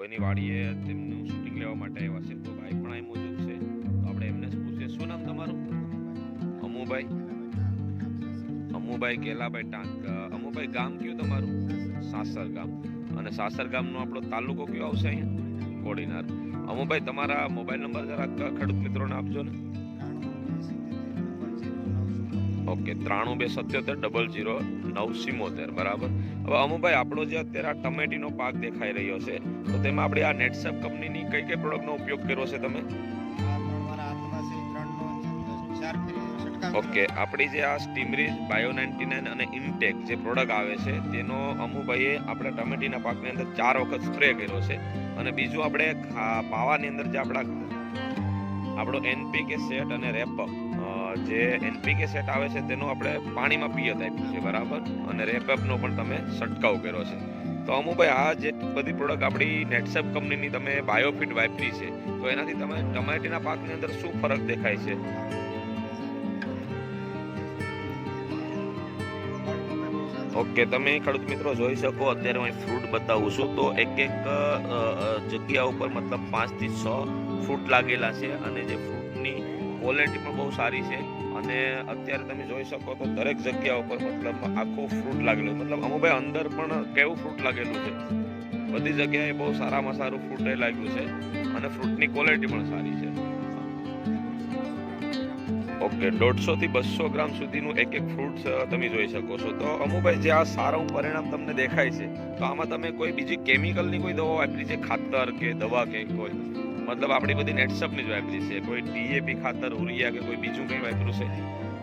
કોઈની વાડીએ તેમનું શૂટિંગ લેવા માટે આવ્યા છે, તો ભાઈ પણ અહીં મોજૂદ છે, તો આપણે એમને જ પૂછીએ. શું નામ તમારું? અમુભાઈ. અમુભાઈ કેલાભાઈ ટાંક. અમુભાઈ ગામ કયું તમારું? સાસર ગામ. અને સાસર ગામનો આપણો તાલુકો કયો આવશે અહીંયા? કોડીનાર. અમુભાઈ તમારા મોબાઈલ નંબર જરાક ખેડૂત મિત્રોને આપજો ને. ઓકે, 9327700977. બરાબર. હવે અમુભાઈ, આપણો જે અત્યારે આ ટમેટીનો પાક દેખાઈ રહ્યો છે, તો તેમાં આપણે આ નેટસેપ કંપનીની કઈ કઈ પ્રોડક્ટનો ઉપયોગ કર્યો છે તમે? ઓકે, આપણી જે આ સ્ટીમરીજ, બાયો 99 અને ઇનટેક જે પ્રોડક્ટ આવે છે, તેનો અમુભાઈએ આપણે ટમેટીના પાકની અંદર 4 વખત સ્પ્રે કર્યો છે. અને બીજું આપણે પાવાની અંદર જે આપણો એનપીકે સેટ અને રેપઅપ, જે એનપીકે સેટ આવે છે તેનો આપણે પાણીમાં પિયત આપ્યું છે. બરાબર. અને રેપઅપનો પણ તમે છંટકાવ કર્યો છે. તો અમુભાઈ, આ જે બધી પ્રોડક્ટ આપણી નેટસેપ કંપનીની તમે બાયોફિટ વાપરી છે, તો એનાથી તમે ટમેટીના પાકની અંદર શું ફરક દેખાય છે? ઓકે, તમે ખેડૂત મિત્રો જોઈ શકો, અત્યારે હું ફ્રૂટ બતાવું છું, તો એક જગ્યા ઉપર મતલબ 5 થી 6 ફ્રૂટ લાગેલા છે. અને જે ફ્રૂટની ક્વોલિટી પણ બહુ સારી છે. અને અત્યારે તમે જોઈ શકો તો દરેક જગ્યા ઉપર મતલબ આખું ફ્રૂટ લાગેલું. મતલબ અમુભાઈ, અંદર પણ કેવું ફ્રૂટ લાગેલું છે? બધી જગ્યાએ બહુ સારામાં સારું ફ્રૂટ લાગ્યું છે. અને ફ્રૂટની ક્વોલિટી પણ સારી છે. ઓકે, 150 થી 200 ગ્રામ સુધીનું એક ફ્રૂટ તમે જોઈ શકો છો. તો અમુભાઈ, જે આ સારું પરિણામ તમને દેખાય છે, તો આમાં તમે કોઈ બીજી કેમિકલની કોઈ દવા વાપરી છે? ખાતર કે દવા કે કોઈ? મતલબ આપણી બધી નેટસપની જ વાપરી છે? કોઈ ડીએપી ખાતર, ઉરિયા કે કોઈ બીજું કંઈ વાપર્યું છે?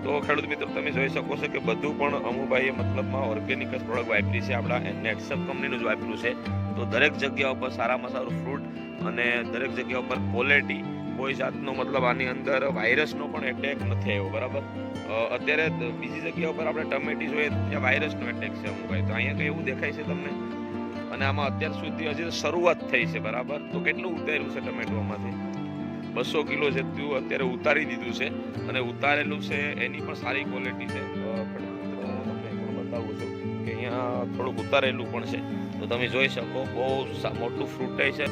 તો ખેડૂત મિત્રો તમે જોઈ શકો છો કે બધું પણ અમુભાઈએ મતલબમાં ઓર્ગેનિક જ પ્રોડક્ટ વાપરી છે, આપણા નેટસપ કંપનીનું જ વાપર્યું છે. તો દરેક જગ્યા ઉપર સારામાં સારું ફ્રૂટ અને દરેક જગ્યા ઉપર ક્વોલિટી, કોઈ જાતનો મતલબ આની અંદર વાયરસનો પણ એટેક નથી આવ્યો. બરાબર. અત્યારે બીજી જગ્યા ઉપર આપણે ટમેટી જોઈએ ત્યાં વાયરસનો એટેક છે અમુભાઈ, તો અહીંયા કંઈ એવું દેખાય છે તમને? અને આમાં અત્યાર સુધી હજી શરૂઆત થઈ છે. બરાબર. તો કેટલું ઉતાર્યું છે ટમેટોમાંથી? 200 કિલો જેટલું અત્યારે ઉતારી દીધું છે. અને ઉતારેલું છે એની પણ સારી ક્વોલિટી છે. તમને પણ બતાવું છું કે અહીંયા થોડુંક ઉતારેલું પણ છે, તો તમે જોઈ શકો બહુ મોટું ફ્રૂટ છે.